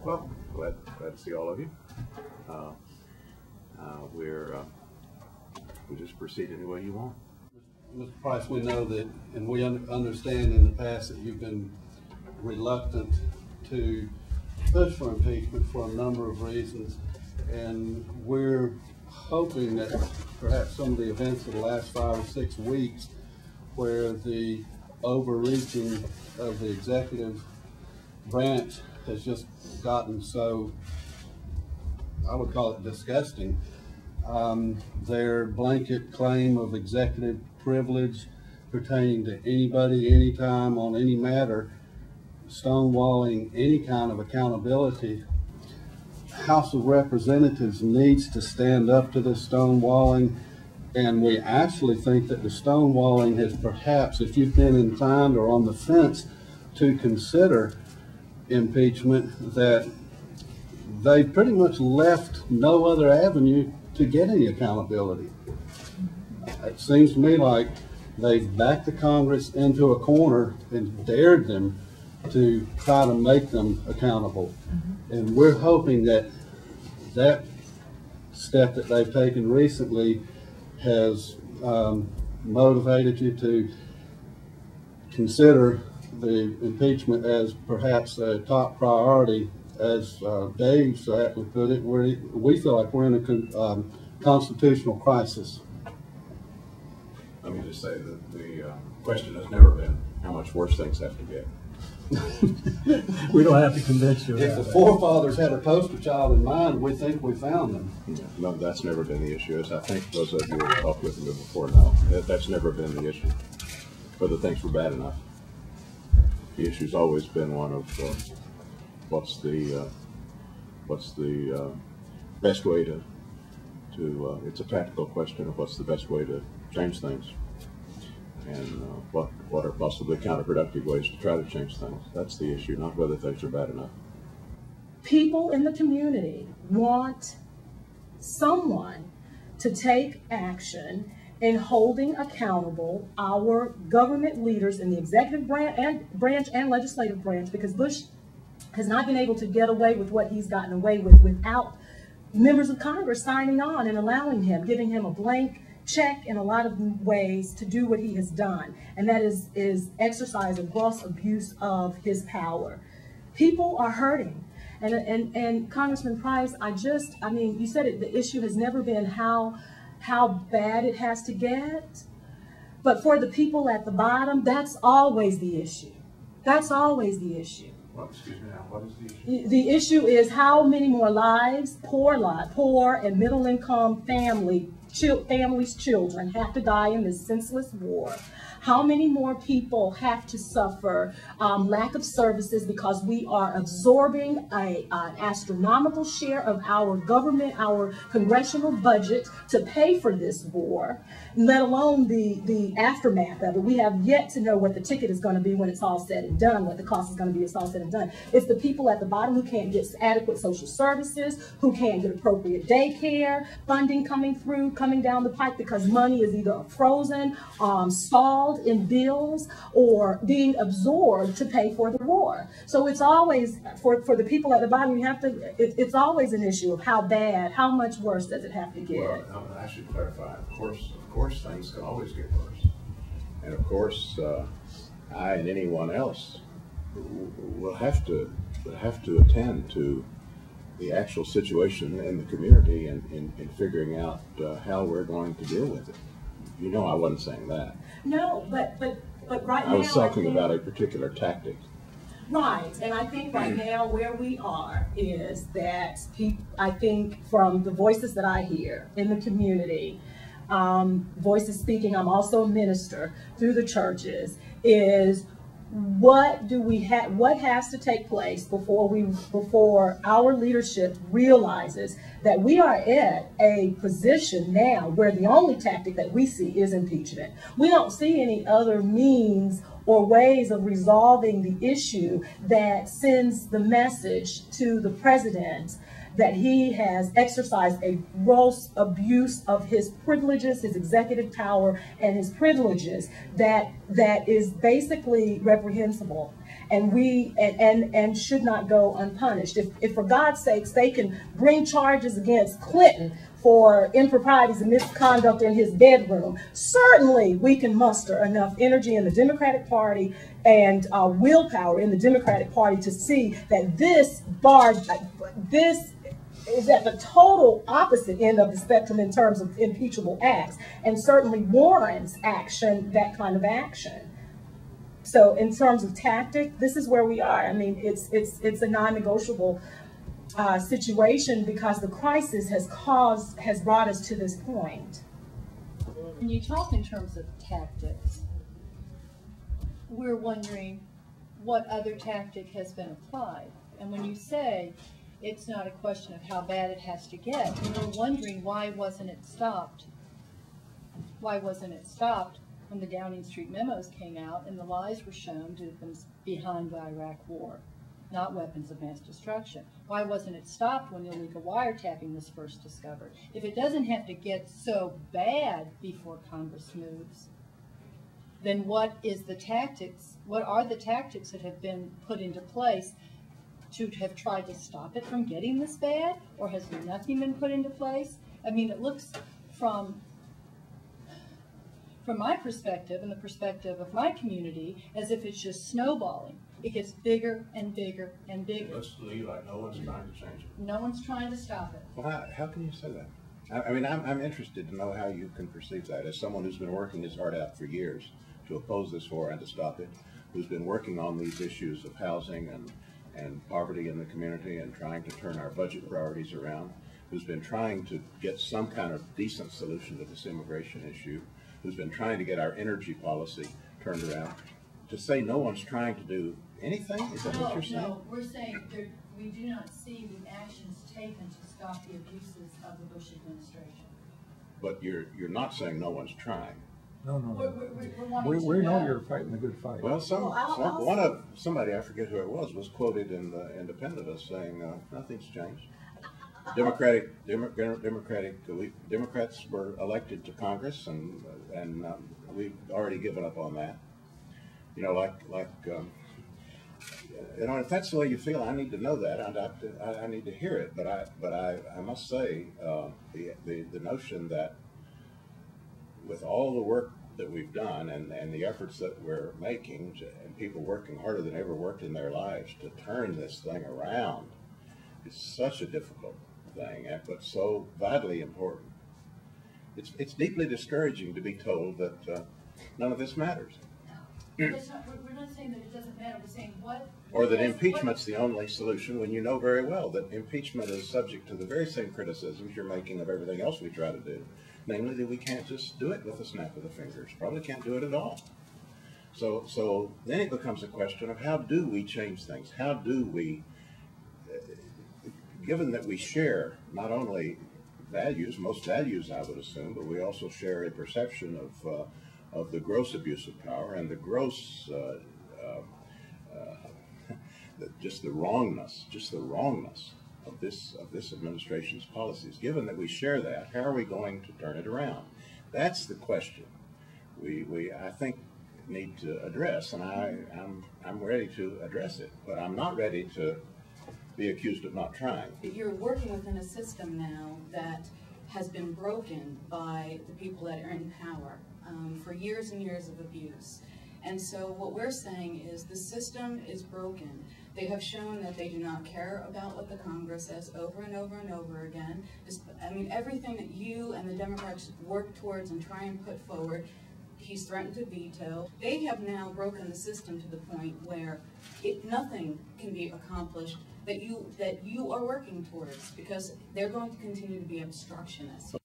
Well, glad to see all of you. We just proceed any way you want. Mr. Price, we know that, and we understand in the past that you've been reluctant to push for impeachment for a number of reasons, and we're hoping that perhaps some of the events of the last 5 or 6 weeks, where the overreaching of the executive branch has just gotten so, I would call it disgusting. Their blanket claim of executive privilege pertaining to anybody, anytime, on any matter, stonewalling any kind of accountability. House of Representatives needs to stand up to this stonewalling, and we actually think that the stonewalling has perhaps, if you've been inclined or on the fence to consider impeachment, that they pretty much left no other avenue to get any accountability. It seems to me like they've backed the Congress into a corner and dared them to try to make them accountable. And we're hoping that that step that they've taken recently has motivated you to consider the impeachment as perhaps a top priority. As Dave would put it, we feel like we're in a constitutional crisis. Let me just say that the question has never been how much worse things have to get. We don't have to convince you. If the forefathers had a poster child in mind, we think we found them. Yeah, no, that's never been the issue. As I think those of you who have talked with me before know, that's never been the issue. Whether things were bad enough. The issue's always been one of what's the best way to it's a tactical question of what's the best way to change things, and what are possibly counterproductive ways to try to change things. That's the issue, not whether things are bad enough. People in the community want someone to take action in holding accountable our government leaders in the executive branch and legislative branch, because Bush has not been able to get away with what he's gotten away with without members of Congress signing on and allowing him, giving him a blank check in a lot of ways to do what he has done. And that is exercise a gross abuse of his power. People are hurting. And Congressman Price, I mean, you said it, the issue has never been how bad it has to get. But for the people at the bottom, that's always the issue. That's always the issue. Well, excuse me now, what is the issue? The issue is how many more lives, poor and middle income families' children have to die in this senseless war. How many more people have to suffer lack of services because we are absorbing an astronomical share of our government, our congressional budget to pay for this war, let alone the aftermath of it. We have yet to know what the ticket is going to be when it's all said and done, what the cost is going to be when it's all said and done. It's the people at the bottom who can't get adequate social services, who can't get appropriate daycare, funding coming down the pipe because money is either frozen, stalled in bills, or being absorbed to pay for the war. So it's always, for the people at the bottom, you have to, it's always an issue of how bad, how much worse does it have to get. Well, I should clarify, of course things can always get worse. And of course, I and anyone else will have to attend to the actual situation in the community and in figuring out how we're going to deal with it. You know, I wasn't saying that. No, but right now I was talking about a particular tactic. Right, and I think right now where we are is that I think from the voices that I hear in the community, voices speaking, I'm also a minister through the churches, is what has to take place before our leadership realizes that we are at a position now where the only tactic that we see is impeachment. We don't see any other means or ways of resolving the issue that sends the message to the president that he has exercised a gross abuse of his privileges, his executive power, and his privileges that is basically reprehensible, and should not go unpunished. If for God's sakes they can bring charges against Clinton for improprieties and misconduct in his bedroom, certainly we can muster enough energy in the Democratic Party and willpower in the Democratic Party to see that this is at the total opposite end of the spectrum in terms of impeachable acts, and certainly warrants action, that kind of action. So in terms of tactic, this is where we are. I mean, it's a non-negotiable situation, because the crisis has brought us to this point. When you talk in terms of tactics, we're wondering what other tactic has been applied. And when you say it's not a question of how bad it has to get, we're wondering why wasn't it stopped? Why wasn't it stopped when the Downing Street memos came out and the lies were shown to have been behind the Iraq war, not weapons of mass destruction? Why wasn't it stopped when illegal wiretapping was first discovered? If it doesn't have to get so bad before Congress moves, then what is the tactics? What are the tactics that have been put into place to have tried to stop it from getting this bad? Or has nothing been put into place? I mean, it looks from my perspective and the perspective of my community as if it's just snowballing. It gets bigger and bigger and bigger. Let's leave like no one's trying to change it. No one's trying to stop it. Well, how can you say that? I mean, I'm interested to know how you can perceive that as someone who's been working his heart out for years to oppose this war and to stop it, who's been working on these issues of housing and poverty in the community and trying to turn our budget priorities around, who's been trying to get some kind of decent solution to this immigration issue, who's been trying to get our energy policy turned around. To say no one's trying to do anything? Is that what you're saying? No, we're saying we do not see the actions taken to stop the abuses of the Bush administration. But you're not saying no one's trying. No. We know you're fighting a good fight. Well, somebody, I forget who it was quoted in the Independent as saying nothing's changed. Democrats were elected to Congress, and we've already given up on that. You know, you know, if that's the way you feel, I need to know that. I need to hear it. But I must say, the notion that with all the work that we've done and the efforts that we're making, and people working harder than ever worked in their lives to turn this thing around, is such a difficult thing, but so vitally important. It's deeply discouraging to be told that none of this matters. We're not saying that it doesn't matter. We're saying what... Or that impeachment's the only solution, when you know very well that impeachment is subject to the very same criticisms you're making of everything else we try to do. Namely, that we can't just do it with a snap of the fingers. Probably can't do it at all. So then it becomes a question of how do we change things? How do we, given that we share not only values, most values I would assume, but we also share a perception of the gross abuse of power and the gross, just the wrongness of this administration's policies. Given that we share that, how are we going to turn it around? That's the question we I think need to address, and I'm ready to address it, but I'm not ready to be accused of not trying. You're working within a system now that has been broken by the people that are in power for years and years of abuse. And so what we're saying is the system is broken. They have shown that they do not care about what the Congress says over and over and over again. I mean, everything that you and the Democrats work towards and try and put forward, he's threatened to veto. They have now broken the system to the point where nothing can be accomplished that you are working towards, because they're going to continue to be obstructionists.